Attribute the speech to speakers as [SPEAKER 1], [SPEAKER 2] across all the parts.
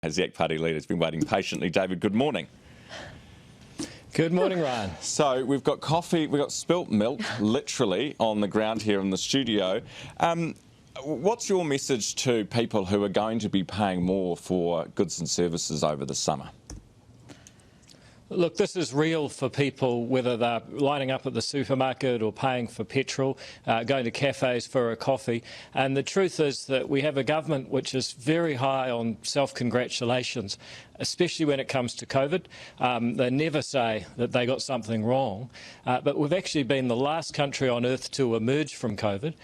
[SPEAKER 1] As the ACT Party leader has been waiting patiently. David, good morning.
[SPEAKER 2] Good morning, Ryan.
[SPEAKER 1] So we've got coffee, we've got spilt milk, literally, on the ground here in the studio. What's your message to people who are going to be paying more for goods and services over the summer?
[SPEAKER 2] Look, this is real for people, whether they're lining up at the supermarket or paying for petrol, going to cafes for a coffee. And the truth is that we have a government which is very high on self-congratulations, especially when it comes to COVID. They never say that they got something wrong, but we've actually been the last country on earth to emerge from COVID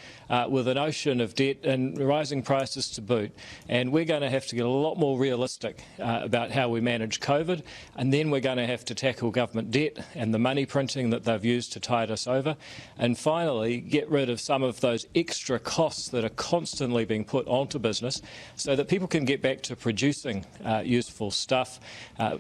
[SPEAKER 2] with an ocean of debt and rising prices to boot. And we're going to have to get a lot more realistic about how we manage COVID, and then we're going to have to tackle government debt and the money printing that they've used to tide us over, and finally get rid of some of those extra costs that are constantly being put onto business so that people can get back to producing useful stuff.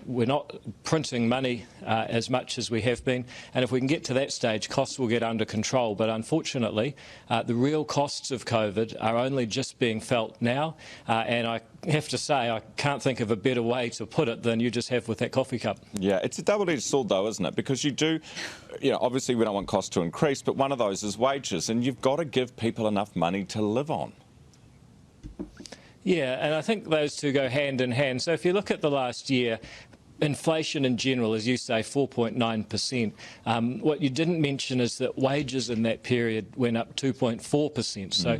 [SPEAKER 2] We're not printing money as much as we have been, and if we can get to that stage, costs will get under control. But unfortunately, the real costs of COVID are only just being felt now, and I have to say I can't think of a better way to put it than you just have with that coffee cup.
[SPEAKER 1] Yeah, it's a double-edged sword though, isn't it? Because you do, obviously we don't want costs to increase, but one of those is wages, and you've got to give people enough money to live on.
[SPEAKER 2] Yeah, and I think those two go hand in hand. So if you look at the last year, inflation in general, as you say, 4.9%. What you didn't mention is that wages in that period went up 2.4%. So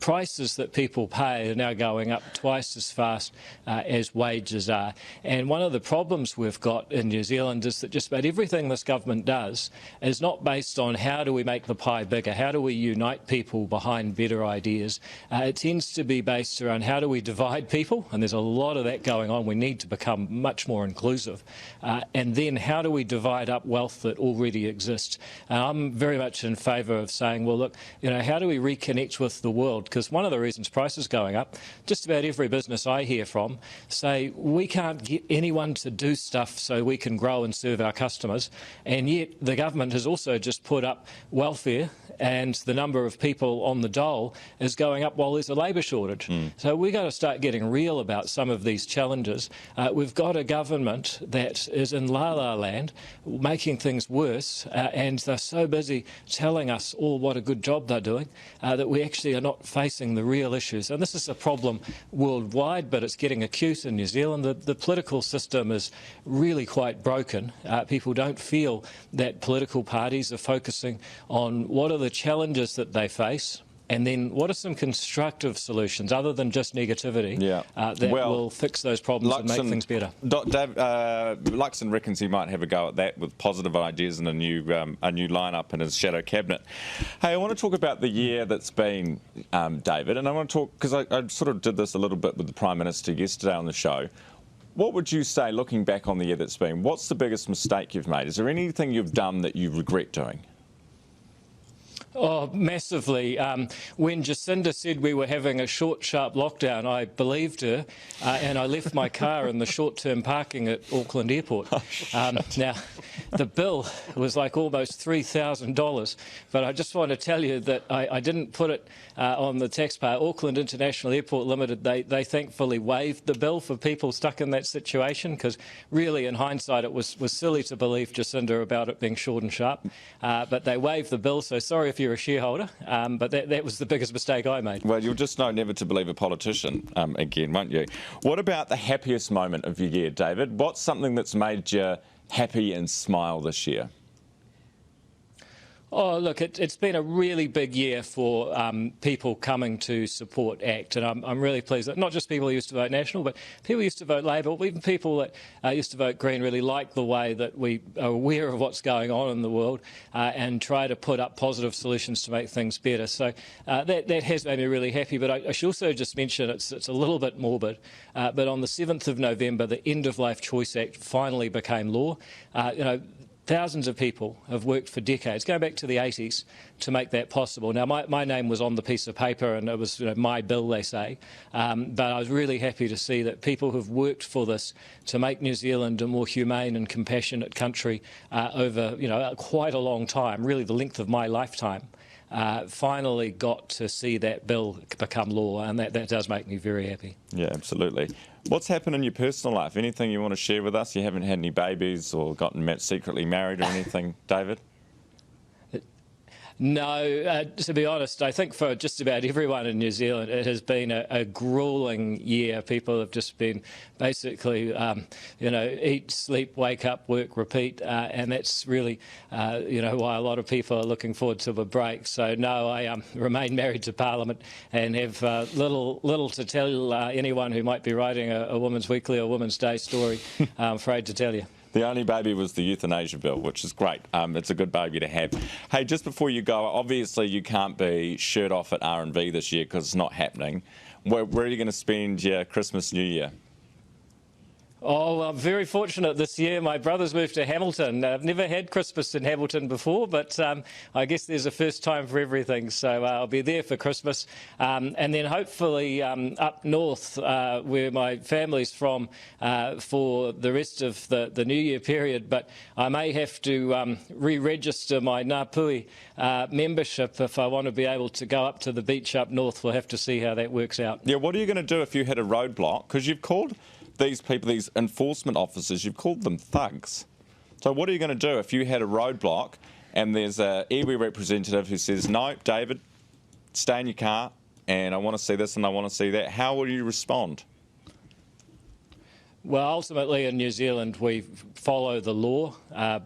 [SPEAKER 2] prices that people pay are now going up twice as fast as wages are. And one of the problems we've got in New Zealand is that just about everything this government does is not based on how do we make the pie bigger, how do we unite people behind better ideas. It tends to be based around how do we divide people, and there's a lot of that going on. We need to become much more inclusive. And then how do we divide up wealth that already exists? I'm very much in favour of saying, well, look, how do we reconnect with the world? Because one of the reasons prices are going up, just about every business I hear from say we can't get anyone to do stuff so we can grow and serve our customers, and yet the government has also just put up welfare and the number of people on the dole is going up while there's a labour shortage. So we've got to start getting real about some of these challenges. We've got a government that is in la-la land, making things worse, and they're so busy telling us all what a good job they're doing that we actually are not facing the real issues. And this is a problem worldwide, but it's getting acute in New Zealand. The political system is really quite broken. People don't feel that political parties are focusing on what are the challenges that they face, and then what are some constructive solutions, other than just negativity, that will fix those problems and make things better?
[SPEAKER 1] Luxon reckons he might have a go at that with positive ideas and a new lineup in his shadow cabinet. Hey, I want to talk about the year that's been, David, and I want to talk, because I sort of did this a little bit with the Prime Minister yesterday on the show. What would you say, looking back on the year that's been, what's the biggest mistake you've made? Is there anything you've done that you regret doing?
[SPEAKER 2] Oh, massively. When Jacinda said we were having a short, sharp lockdown, I believed her, and I left my car in the short-term parking at Auckland Airport. Now, the bill was like almost $3,000, but I just want to tell you that I didn't put it on the taxpayer. Auckland International Airport Limited, they thankfully waived the bill for people stuck in that situation, because really, in hindsight, it was silly to believe Jacinda about it being short and sharp, but they waived the bill, so sorry if you're a shareholder, but that was the biggest mistake I made.
[SPEAKER 1] Well, you'll just know never to believe a politician again, won't you? What about the happiest moment of your year, David? What's something that's made you happy and smile this year?
[SPEAKER 2] Oh, look, it's been a really big year for people coming to support ACT, and I'm really pleased that not just people who used to vote National, but people who used to vote Labor, even people that used to vote Green really like the way that we are aware of what's going on in the world and try to put up positive solutions to make things better. So that has made me really happy, but I should also just mention it's a little bit morbid, but on the 7th of November, the End of Life Choice Act finally became law. Thousands of people have worked for decades, going back to the 80s, to make that possible. Now, my name was on the piece of paper, and it was my bill, they say, but I was really happy to see that people who've worked for this to make New Zealand a more humane and compassionate country over quite a long time, really the length of my lifetime, finally got to see that bill become law, and that does make me very happy.
[SPEAKER 1] Yeah, absolutely. What's happened in your personal life? Anything you want to share with us? You haven't had any babies or gotten secretly married or anything, David?
[SPEAKER 2] No, to be honest, I think for just about everyone in New Zealand, it has been a gruelling year. People have just been basically, eat, sleep, wake up, work, repeat, and that's really, why a lot of people are looking forward to the break. So no, I remain married to Parliament and have little to tell anyone who might be writing a Women's Weekly or Women's Day story. I'm afraid to tell you.
[SPEAKER 1] The only baby was the euthanasia bill, which is great. It's a good baby to have. Hey, just before you go, obviously you can't be shirt off at R&V this year because it's not happening. Where are you going to spend your Christmas, New Year?
[SPEAKER 2] Oh, well, I'm very fortunate this year. My brother's moved to Hamilton. I've never had Christmas in Hamilton before, but I guess there's a first time for everything. So I'll be there for Christmas. And then hopefully up north, where my family's from, for the rest of the New Year period. But I may have to re-register my Ngāpui membership if I want to be able to go up to the beach up north. We'll have to see how that works out.
[SPEAKER 1] Yeah, what are you going to do if you hit a roadblock? Because you've called these people, these enforcement officers, you've called them thugs. So what are you going to do if you had a roadblock and there's a iwi representative who says, no, David, stay in your car and I want to see this and I want to see that? How will you respond?
[SPEAKER 2] Well, ultimately in New Zealand we follow the law.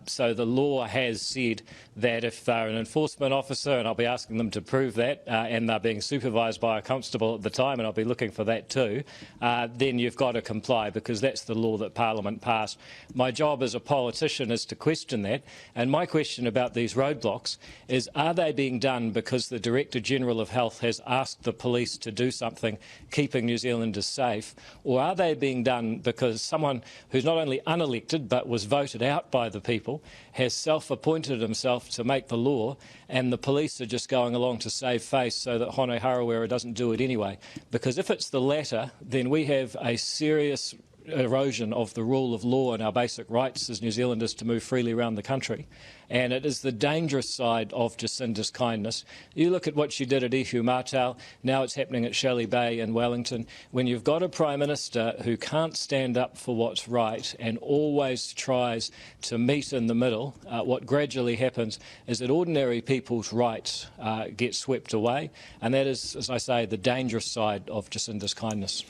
[SPEAKER 2] So the law has said that if they're an enforcement officer, and I'll be asking them to prove that, and they're being supervised by a constable at the time, and I'll be looking for that too, then you've got to comply because that's the law that Parliament passed. My job as a politician is to question that, and my question about these roadblocks is, are they being done because the Director-General of Health has asked the police to do something keeping New Zealanders safe, or are they being done because someone who's not only unelected but was voted out by the people has self-appointed himself to make the law, and the police are just going along to save face so that Hone Harawira doesn't do it anyway? Because if it's the latter, then we have a serious erosion of the rule of law and our basic rights as New Zealanders to move freely around the country. And it is the dangerous side of Jacinda's kindness. You look at what she did at Ihu Mātau, now it's happening at Shelley Bay in Wellington. When you've got a Prime Minister who can't stand up for what's right and always tries to meet in the middle, what gradually happens is that ordinary people's rights get swept away. And that is, as I say, the dangerous side of Jacinda's kindness.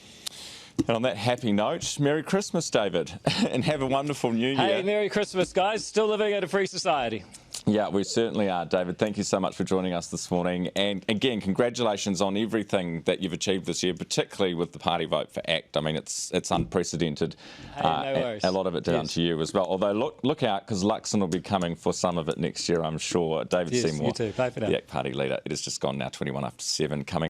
[SPEAKER 1] And on that happy note, Merry Christmas, David, and have a wonderful New Year.
[SPEAKER 2] Hey, Merry Christmas, guys. Still living in a free society.
[SPEAKER 1] Yeah, we certainly are, David. Thank you so much for joining us this morning. And again, congratulations on everything that you've achieved this year, particularly with the party vote for ACT. I mean, it's unprecedented.
[SPEAKER 2] Hey, no worries.
[SPEAKER 1] A lot of it down to you as well. Although look out, because Luxon will be coming for some of it next year, I'm sure. David Seymour,
[SPEAKER 2] you too. Bye for now.
[SPEAKER 1] the ACT party leader. It has just gone now 21 after 7 coming.